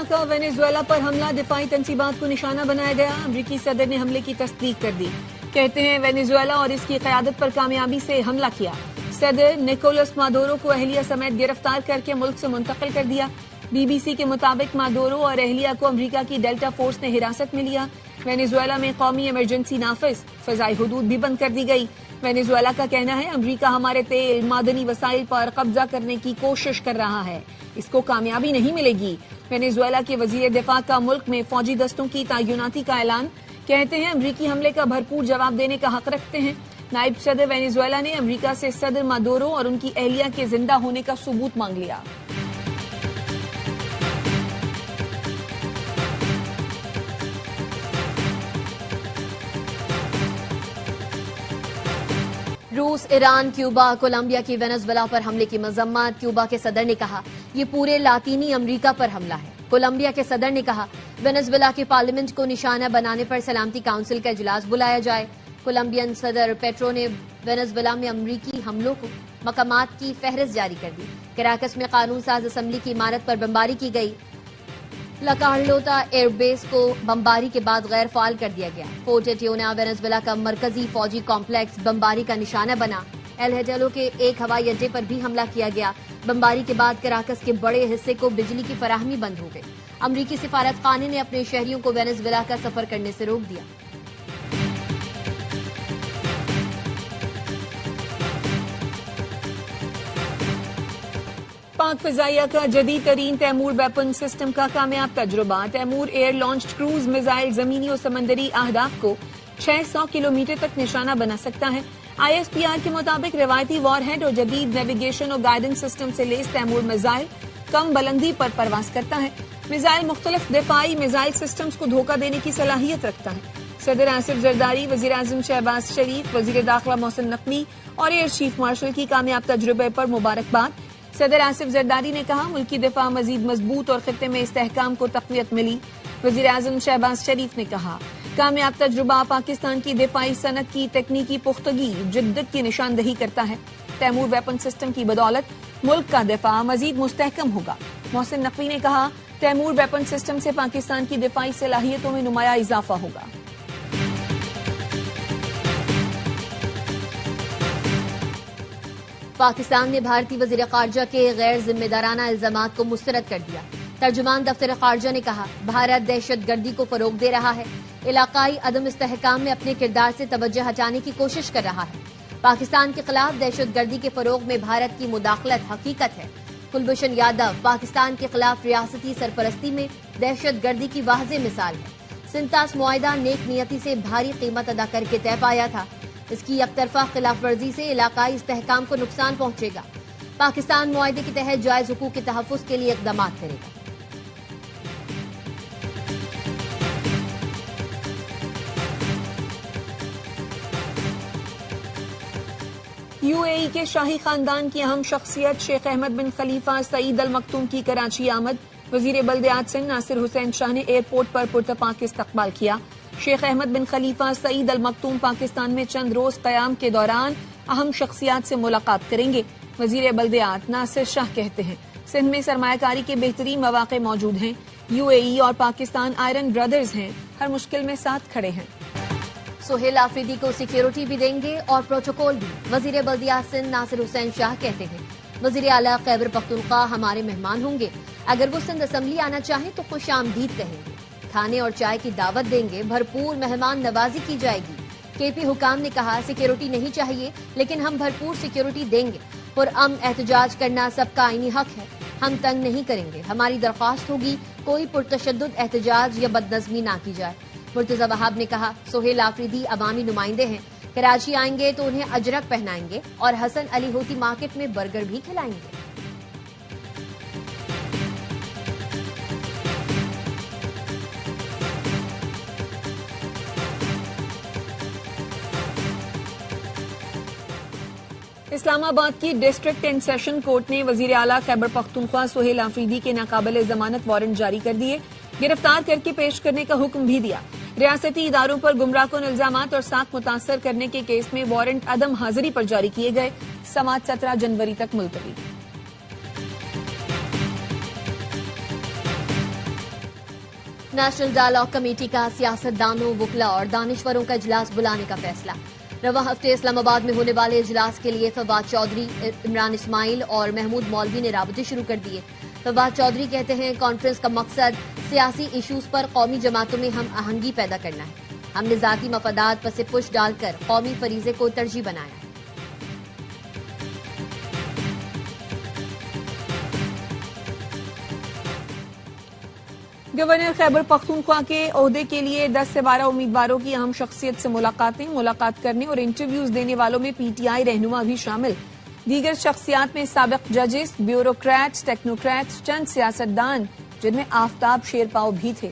امریکہ کا وینیزویلا پر حملہ دفاعی تنصیبات کو نشانہ بنایا گیا. امریکی صدر نے حملے کی تصدیق کر دی. کہتے ہیں وینیزویلا اور اس کی قیادت پر کامیابی سے حملہ کیا. صدر نیکولس مادورو کو اہلیہ سمیت گرفتار کر کے ملک سے منتقل کر دیا. بی بی سی کے مطابق مادورو اور اہلیہ کو امریکہ کی ڈیلٹا فورس نے حراست میں لیا. وینیزویلا میں قومی ایمرجنسی نافذ، فضائی حدود بھی بند کر دی گئی. وینیزویلا کا کہنا ہے امریکہ ہمارے تیل معدنی وسائل پر قبضہ کرنے کی کوشش کر رہا ہے، اس کو کامیابی نہیں ملے گی. وینیزویلا کے وزیر دفاع کا ملک میں فوجی دستوں کی تعیناتی کا اعلان. کہتے ہیں امریکی حملے کا بھرپور جواب دینے کا حق رکھتے ہیں. نائب صدر وینیزویلا نے امریکہ سے صدر مادورو اور ان کی اہلیہ کے زندہ ہونے کا ثبوت مانگ لیا. روس، ایران، کیوبا، کولمبیا کی وینیزویلا پر حملے کی مذمت. کیوبا کے صدر نے کہا یہ پورے لاطینی امریکہ پر حملہ ہے. کولمبیا کے صدر نے کہا وینیزویلا کے پارلیمنٹ کو نشانہ بنانے پر سلامتی کونسل کا اجلاس بلایا جائے. کولمبین صدر پیٹرو نے وینیزویلا میں امریکی حملوں کو مقامات کی فہرست جاری کر دی. کراکس میں قانون ساز اسمبلی کی عمارت پر بمباری کی گئی. لا کارلوتا ایئر بیس کو بمباری کے بعد غیر فعال کر دیا گیا. فورٹ ٹیونا وینیزویلا کا مرکزی فوجی کمپلیکس بمباری کا نشانہ بنا. ایل ہیٹیلو کے ایک ہوائی اڈے پر بھی حملہ کیا گیا. بمباری کے بعد کراکس کے بڑے حصے کو بجلی کی فراہمی بند ہو گئی. امریکی سفارت خانے نے اپنے شہریوں کو وینیزویلا کا سفر کرنے سے روک دیا. پاک فضائیہ کا جدید ترین تیمور ویپن سسٹم کا کامیاب تجربہ. Taimoor air launched cruise missile زمینی و سمندری اہداف کو 600 کلومیٹر تک نشانہ بنا سکتا ہے. آئی ایس پی آر کے مطابق روایتی وار ہیڈ اور جدید نیویگیشن اور گائیڈنس سسٹم سے لیس تیمور میزائل کم بلندی پر پرواز کرتا ہے. میزائل مختلف دفاعی میزائل سسٹمز کو دھوکہ دینے کی صلاحیت رکھتا ہے. صدر آصف زرداری، وزیر اعظم شہباز شریف، وزیر داخلہ محسن نقوی اور ایئر چیف مارشل کی کامیاب تجربے پر مبارکباد. صدر آصف زرداری نے کہا ملکی دفاع مزید مضبوط اور خطے میں استحکام کو تقویت ملی. وزیر اعظم شہباز شریف نے کہا کامیاب تجربہ پاکستان کی دفاعی صنعت کی تکنیکی پختگی جدت کی نشاندہی کرتا ہے. تیمور ویپن سسٹم کی بدولت ملک کا دفاع مزید مستحکم ہوگا. محسن نقوی نے کہا تیمور ویپن سسٹم سے پاکستان کی دفاعی صلاحیتوں میں نمایاں اضافہ ہوگا. پاکستان نے بھارتی وزیر خارجہ کے غیر ذمہ دارانہ الزامات کو مسترد کر دیا. ترجمان دفتر خارجہ نے کہا بھارت دہشت گردی کو فروغ دے رہا ہے، علاقائی عدم استحکام میں اپنے کردار سے توجہ ہٹانے کی کوشش کر رہا ہے. پاکستان کے خلاف دہشت گردی کے فروغ میں بھارت کی مداخلت حقیقت ہے. کلبھوشن یادو پاکستان کے خلاف ریاستی سرپرستی میں دہشت گردی کی واضح مثال ہے. سنتاس معاہدہ نیک نیتی سے بھاری قیمت ادا کر کے طے پایا تھا. اس کی یک طرفہ خلاف ورزی سے علاقائی استحکام کو نقصان پہنچے گا. پاکستان معاہدے کے تحت جائز حقوق کے تحفظ کے لیے اقدامات کرے گا. یو اے ای کے شاہی خاندان کی اہم شخصیت شیخ احمد بن خلیفہ سعید المکتوم کی کراچی آمد. وزیر بلدیات سندھ ناصر حسین شاہ نے ایئرپورٹ پر پرتپاک استقبال کیا. شیخ احمد بن خلیفہ سعید المکتوم پاکستان میں چند روز قیام کے دوران اہم شخصیات سے ملاقات کریں گے. وزیر بلدیات ناصر شاہ کہتے ہیں سندھ میں سرمایہ کاری کے بہترین مواقع موجود ہیں. یو اے ای اور پاکستان آئرن برادرز ہیں، ہر مشکل میں ساتھ کھڑے ہیں. سہیل آفریدی کو سیکیورٹی بھی دیں گے اور پروٹوکول بھی. وزیر بلدیات سندھ ناصر حسین شاہ کہتے ہیں وزیر اعلیٰ خیبر پختونخوا ہمارے مہمان ہوں گے. اگر وہ سندھ اسمبلی آنا چاہیں تو خوش آمدید کہیں گے. کھانے اور چائے کی دعوت دیں گے، بھرپور مہمان نوازی کی جائے گی. کے پی حکام نے کہا سیکیورٹی نہیں چاہیے لیکن ہم بھرپور سیکیورٹی دیں گے. پرامن احتجاج کرنا سب کا آئینی حق ہے، ہم تنگ نہیں کریں گے. ہماری درخواست ہوگی کوئی پرتشدد احتجاج یا بدنظمی نہ کی جائے. مرتضی وہاب نے کہا سہیل آفریدی عوامی نمائندے ہیں، کراچی آئیں گے تو انہیں اجرک پہنائیں گے اور حسن علی ہوتی مارکیٹ میں برگر بھی کھلائیں گے. اسلام آباد کی ڈسٹرکٹ اینڈ سیشن کورٹ نے وزیر اعلیٰ خیبر پختونخوا سہیل آفریدی کے ناقابل ضمانت وارنٹ جاری کر دیے. گرفتار کر کے پیش کرنے کا حکم بھی دیا. ریاستی اداروں پر گمراہ کن الزامات اور ساتھ متاثر کرنے کے کیس میں وارنٹ عدم حاضری پر جاری کیے گئے. سماعت 17 جنوری تک ملتوی. نیشنل ڈائیلاگ کمیٹی کا سیاستدانوں، وکلا اور دانشوروں کا اجلاس بلانے کا فیصلہ۔ رواں ہفتے اسلام آباد میں ہونے والے اجلاس کے لیے فواد چودھری، عمران اسماعیل اور محمود مولوی نے رابطے شروع کر دیے۔ فواد چودھری کہتے ہیں کانفرنس کا مقصد سیاسی ایشوز پر قومی جماعتوں میں ہم آہنگی پیدا کرنا ہے۔ ہم نے ذاتی مفادات پس پش ڈال کر قومی فریضے کو ترجیح بنایا ہے۔ گورنر خیبر پختونخوا کے عہدے کے لیے 10 سے 12 امیدواروں کی اہم شخصیت سے ملاقات کرنے اور انٹرویوز دینے والوں میں پی ٹی آئی رہنما بھی شامل۔ دیگر شخصیات میں سابق ججز، بیوروکریٹس، ٹیکنوکریٹس، چند سیاستدان جن میں آفتاب شیرپاؤ بھی تھے۔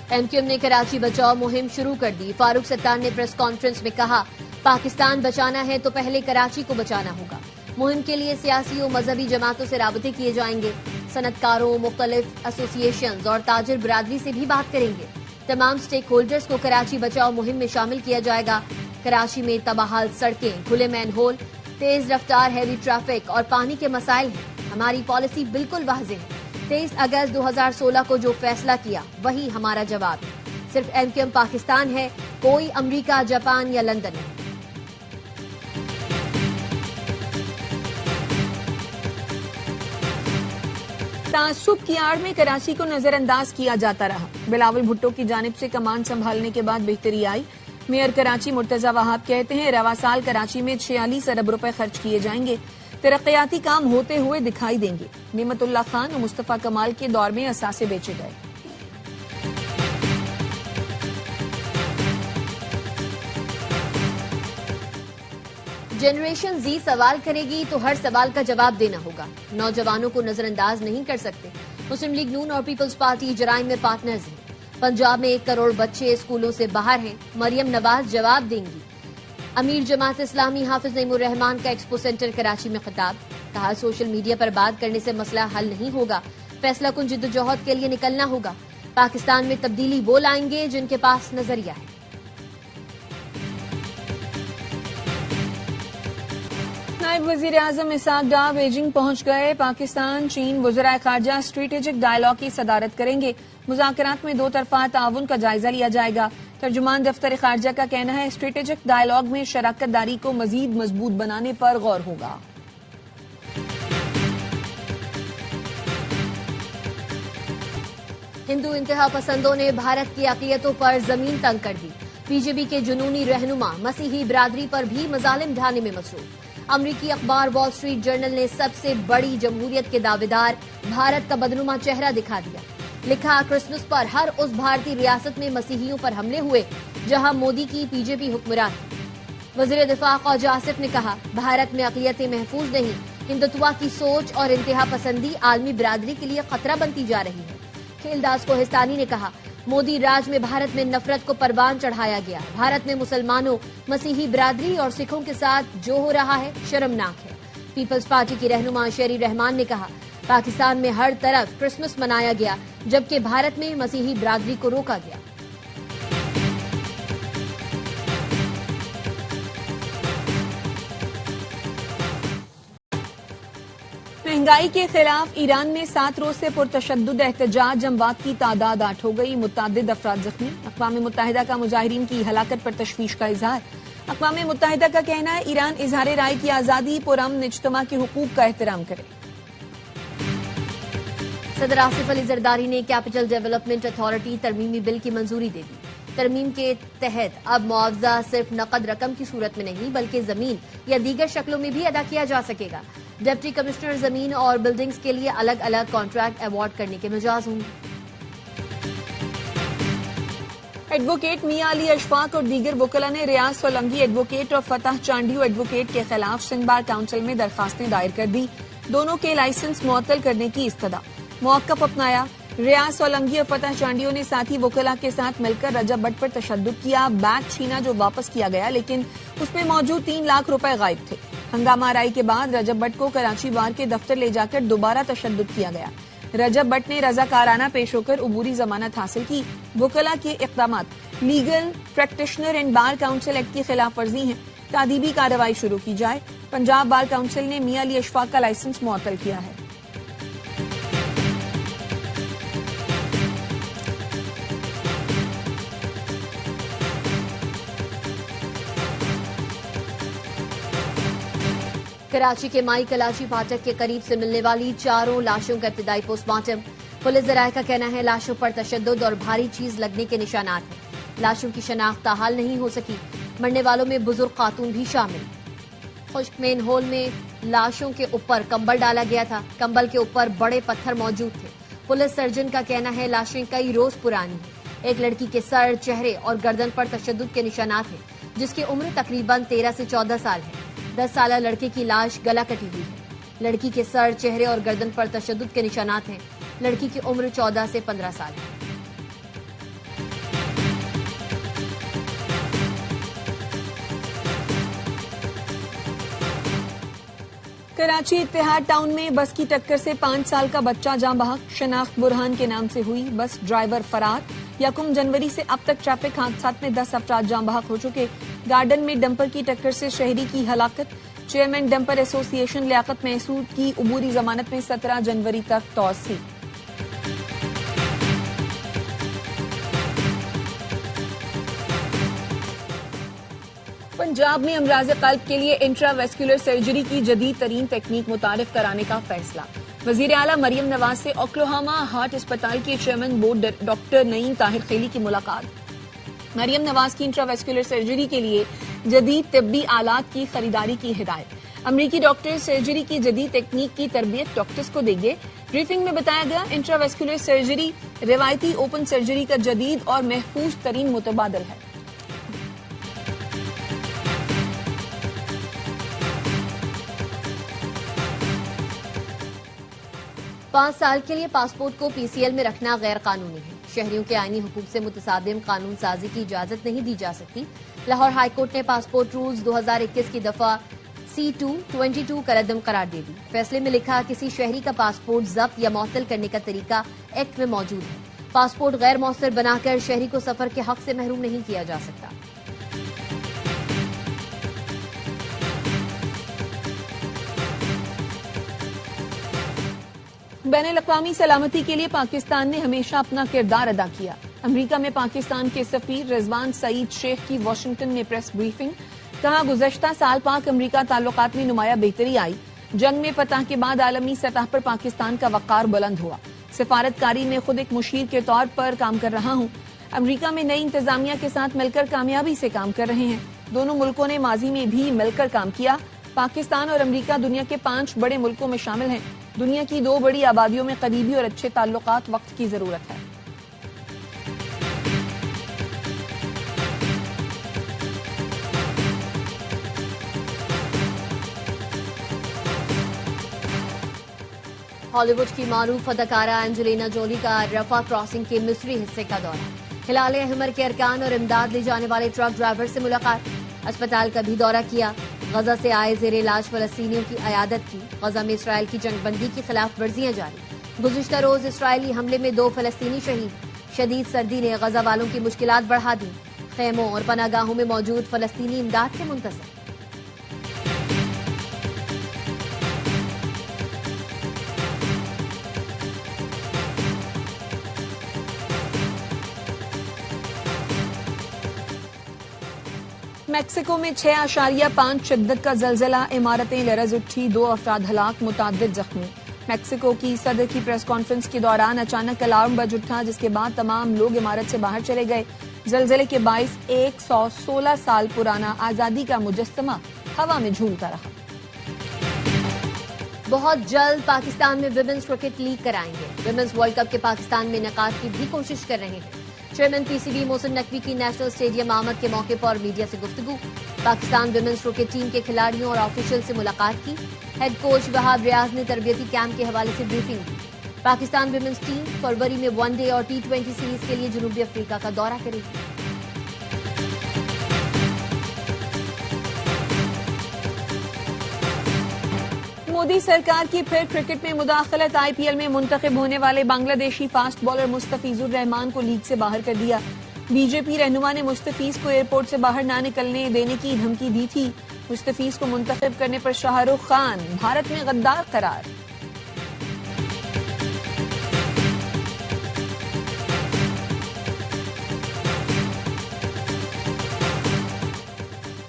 ایم کیو ایم نے کراچی بچاؤ مہم شروع کر دی۔ فاروق ستار نے پریس کانفرنس میں کہا پاکستان بچانا ہے تو پہلے کراچی کو بچانا ہوگا۔ مہم کے لیے سیاسی و مذہبی جماعتوں سے رابطے کیے جائیں گے۔ صنعت کاروں، مختلف ایسوسی ایشنز اور تاجر برادری سے بھی بات کریں گے۔ تمام سٹیک ہولڈرز کو کراچی بچاؤ مہم میں شامل کیا جائے گا۔ کراچی میں تباہال سڑکیں، کھلے مین ہول، تیز رفتار ہیوی ٹریفک اور پانی کے مسائل ہیں۔ ہماری پالیسی بالکل واضح ہے۔ 23 اگست 2016 کو جو فیصلہ کیا وہی ہمارا جواب ہے۔ صرف ایم کیو ایم پاکستان ہے، کوئی امریکہ، جاپان یا لندن نہیں۔ تعصب کی آڑ میں کراچی کو نظر انداز کیا جاتا رہا۔ بلاول بھٹو کی جانب سے کمان سنبھالنے کے بعد بہتری آئی۔ میئر کراچی مرتضی وہاب کہتے ہیں رواں سال کراچی میں 46 ارب روپے خرچ کیے جائیں گے۔ ترقیاتی کام ہوتے ہوئے دکھائی دیں گے۔ نعمت اللہ خان اور مصطفیٰ کمال کے دور میں اثاثے بیچے گئے۔ جنریشن زی سوال کرے گی تو ہر سوال کا جواب دینا ہوگا۔ نوجوانوں کو نظر انداز نہیں کر سکتے۔ مسلم لیگ نون اور پیپلز پارٹی جرائم میں پارٹنرز ہیں۔ پنجاب میں 1 کروڑ بچے اسکولوں سے باہر ہیں۔ مریم نواز جواب دیں گی۔ امیر جماعت اسلامی حافظ نعیم الرحمان کا ایکسپو سینٹر کراچی میں خطاب۔ کہا سوشل میڈیا پر بات کرنے سے مسئلہ حل نہیں ہوگا، فیصلہ کن جدوجہد کے لیے نکلنا ہوگا۔ پاکستان میں تبدیلی وہ لائیں گے جن کے پاس نظریہ ہے۔ نائب وزیر اعظم اسحاق ڈار بیجنگ پہنچ گئے۔ پاکستان چین وزرائے خارجہ اسٹریٹجک ڈائیلاگ کی صدارت کریں گے۔ مذاکرات میں 2 طرفہ تعاون کا جائزہ لیا جائے گا۔ ترجمان دفتر خارجہ کا کہنا ہے اسٹریٹجک ڈائیلاگ میں شراکت داری کو مزید مضبوط بنانے پر غور ہوگا۔ ہندو انتہا پسندوں نے بھارت کی اقلیتوں پر زمین تنگ کر دی۔ بی جے پی کے جنونی رہنما مسیحی برادری پر بھی مظالم ڈھانے میں مصروف۔ امریکی اخبار وال اسٹریٹ جرنل نے سب سے بڑی جمہوریت کے دعوے دار بھارت کا بدنما چہرہ دکھا دیا۔ لکھا کرسمس پر ہر اس بھارتی ریاست میں مسیحیوں پر حملے ہوئے جہاں مودی کی بی جے پی حکمران۔ وزیر دفاع خواجہ آصف نے کہا بھارت میں اقلیتیں محفوظ نہیں، ہندوتوا کی سوچ اور انتہا پسندی عالمی برادری کے لیے خطرہ بنتی جا رہی ہے۔ کھیل داس کوہستانی نے کہا مودی راج میں بھارت میں نفرت کو پروان چڑھایا گیا۔ بھارت میں مسلمانوں، مسیحی برادری اور سکھوں کے ساتھ جو ہو رہا ہے شرمناک ہے۔ پیپلز پارٹی کی رہنما شیری رحمان نے کہا پاکستان میں ہر طرف کرسمس منایا گیا جبکہ بھارت میں مسیحی برادری کو روکا گیا۔ مہنگائی کے خلاف ایران میں 7 روز سے پرتشدد احتجاج، اموات کی تعداد 8 ہو گئی، متعدد افراد زخمی۔ اقوام متحدہ کا مظاہرین کی ہلاکت پر تشویش کا اظہار۔ اقوام متحدہ کا کہنا ہے ایران اظہار رائے کی آزادی، پرامن اجتماع کے حقوق کا احترام کرے۔ صدر آصف علی زرداری نے کیپٹل ڈیولپمنٹ اتھارٹی ترمیمی بل کی منظوری دے دی۔ ترمیم کے تحت اب معاوضہ صرف نقد رقم کی صورت میں نہیں بلکہ زمین یا دیگر شکلوں میں بھی ادا کیا جا سکے گا۔ ڈپٹی کمشنر زمین اور بلڈنگز کے لیے الگ الگ کانٹریکٹ ایوارڈ کرنے کے مجاز ہوں گے۔ ایڈوکیٹ میاں علی اشفاق اور دیگر وکلا نے ریاض سولنگی ایڈوکیٹ اور فتح چانڈیو ایڈوکیٹ کے خلاف سندھ بار کونسل میں درخواستیں دائر کر دی۔ دونوں کے لائسنس معطل کرنے کی استدعا۔ موقف اپنایا۔ ریاض سولنگی اور فتح چانڈیو نے ساتھی وکلا کے ساتھ مل کر رجب بٹ پر تشدد کیا۔ بیگ چھینا جو واپس کیا گیا لیکن اس میں موجود 3 لاکھ روپے غائب تھے۔ ہنگامہ آرائی کے بعد رجب بٹ کو کراچی بار کے دفتر لے جا کر دوبارہ تشدد کیا گیا۔ رجب بٹ نے رضاکارانہ پیش ہو کر عبوری ضمانت حاصل کی۔ وکلا کے اقدامات legal practitioner and bar council act کی خلاف ورزی ہیں، تادیبی کارروائی شروع کی جائے۔ پنجاب بار کونسل نے میاں علی اشفاق کا لائسنس معطل کیا ہے۔ کراچی کے مائی کلاچی پھاٹک کے قریب سے ملنے والی 4 لاشوں کا ابتدائی پوسٹ مارٹم۔ پولیس ذرائع کا کہنا ہے لاشوں پر تشدد اور بھاری چیز لگنے کے نشانات ہیں۔ لاشوں کی شناخت تاحال نہیں ہو سکی۔ مرنے والوں میں بزرگ خاتون بھی شامل۔ خشک مین ہول میں لاشوں کے اوپر کمبل ڈالا گیا تھا۔ کمبل کے اوپر بڑے پتھر موجود تھے۔ پولیس سرجن کا کہنا ہے لاشیں کئی روز پرانی ہیں۔ ایک لڑکی کے سر، چہرے اور گردن پر تشدد کے نشانات ہیں، جس کی عمر تقریباً 13 سے 14 سال ہے۔ 10 سالہ لڑکے کی لاش گلا کٹی ہوئی ہے۔ لڑکی کے سر، چہرے اور گردن پر تشدد کے نشانات ہیں۔ لڑکی کی عمر 14 سے 15 سال ہے۔ کراچی اتحاد ٹاؤن میں بس کی ٹکر سے 5 سال کا بچہ جاں بحق، شناخت برہان کے نام سے ہوئی۔ بس ڈرائیور فرار۔ 1 جنوری سے اب تک ٹریفک حادثات میں 10 افراد جاں بحق ہو چکے۔ گارڈن میں ڈمپر کی ٹکر سے شہری کی ہلاکت۔ چیئرمین ڈمپر ایسوسی ایشن لیاقت محسود کی عبوری ضمانت میں 17 جنوری تک توسیع۔ پنجاب میں امراض قلب کے لیے انٹرا ویسکولر سرجری کی جدید ترین تکنیک متعارف کرانے کا فیصلہ۔ وزیر اعلیٰ مریم نواز سے اوکلاہوما ہارٹ اسپتال کے چیئرمین بورڈ ڈاکٹر نعیم طاہر خیلی کی ملاقات۔ مریم نواز کی انٹرا ویسکولر سرجری کے لیے جدید طبی آلات کی خریداری کی ہدایت۔ امریکی ڈاکٹر سرجری کی جدید تکنیک کی تربیت ڈاکٹرز کو دیں گے۔ بریفنگ میں بتایا گیا انٹرا ویسکولر سرجری روایتی اوپن سرجری کا جدید اور محفوظ ترین متبادل ہے۔ 5 سال کے لیے پاسپورٹ کو پی سی ایل میں رکھنا غیر قانونی ہے۔ شہریوں کے آئینی حقوق سے متصادم قانون سازی کی اجازت نہیں دی جا سکتی۔ لاہور ہائی کورٹ نے پاسپورٹ رولز 2021 کی دفعہ C-222 کا ردم قرار دے دی۔ فیصلے میں لکھا کسی شہری کا پاسپورٹ ضبط یا معطل کرنے کا طریقہ ایکٹ میں موجود ہے۔ پاسپورٹ غیر مؤثر بنا کر شہری کو سفر کے حق سے محروم نہیں کیا جا سکتا۔ بین الاقوامی سلامتی کے لیے پاکستان نے ہمیشہ اپنا کردار ادا کیا۔ امریکہ میں پاکستان کے سفیر رضوان سعید شیخ کی واشنگٹن میں پریس بریفنگ۔ کہا گزشتہ سال پاک امریکہ تعلقات میں نمایاں بہتری آئی۔ جنگ میں فتح کے بعد عالمی سطح پر پاکستان کا وقار بلند ہوا۔ سفارتکاری میں خود ایک مشیر کے طور پر کام کر رہا ہوں۔ امریکہ میں نئی انتظامیہ کے ساتھ مل کر کامیابی سے کام کر رہے ہیں۔ دونوں ملکوں نے ماضی میں بھی مل کر کام کیا۔ پاکستان اور امریکہ دنیا کے 5 بڑے ملکوں میں شامل ہیں۔ دنیا کی 2 بڑی آبادیوں میں قریبی اور اچھے تعلقات وقت کی ضرورت ہے۔ ہالی ووڈ کی معروف اداکارہ اینجلینا جولی کا رفح کراسنگ کے مصری حصے کا دورہ۔ ہلال احمر کے ارکان اور امداد لے جانے والے ٹرک ڈرائیور سے ملاقات۔ اسپتال کا بھی دورہ کیا۔ غزہ سے آئے زیر علاج فلسطینیوں کی عیادت کی۔ غزہ میں اسرائیل کی جنگ بندی کی خلاف ورزیاں جاری۔ گزشتہ روز اسرائیلی حملے میں 2 فلسطینی شہید۔ شدید سردی نے غزہ والوں کی مشکلات بڑھا دی۔ خیموں اور پناہ گاہوں میں موجود فلسطینی امداد سے منتظر۔ میکسیکو میں 6.5 شدت کا زلزلہ، عمارتیں لرز اٹھی، 2 افراد ہلاک، متعدد زخمی۔ میکسیکو کی صدر کی پریس کانفرنس کے دوران اچانک الارم بج اٹھا، جس کے بعد تمام لوگ عمارت سے باہر چلے گئے۔ زلزلے کے باعث 116 سال پرانا آزادی کا مجسمہ ہوا میں جھولتا رہا۔ بہت جلد پاکستان میں ویمنز کرکٹ لیگ کرائیں گے۔ ویمنز ورلڈ کپ کے پاکستان میں انعقاد کی بھی کوشش کر رہے ہیں۔ Chairman P C B Mohsin Naqvi کی نیشنل اسٹیڈیم آمد کے موقع پر میڈیا سے گفتگو۔ پاکستان ویمنز کرکٹ ٹیم کے کھلاڑیوں اور آفیشل سے ملاقات کی۔ ہیڈ کوچ وہاب ریاض نے تربیتی کیمپ کے حوالے سے بریفنگ کی۔ پاکستان ویمنز ٹیم فروری میں ون ڈے اور T20 سیریز کے لیے جنوبی افریقہ کا دورہ کرے گی۔ مودی سرکار کی پھر کرکٹ میں مداخلت، IPL میں منتخب ہونے والے بنگلہ دیشی فاسٹ بالر مستفیض الرحمان کو لیگ سے باہر کر دیا۔ بی جے پی رہنما نے مستفیض کو ایئرپورٹ سے باہر نہ نکلنے دینے کی دھمکی دی تھی۔ مستفیض کو منتخب کرنے پر شاہ رخ خان بھارت میں غدار قرار۔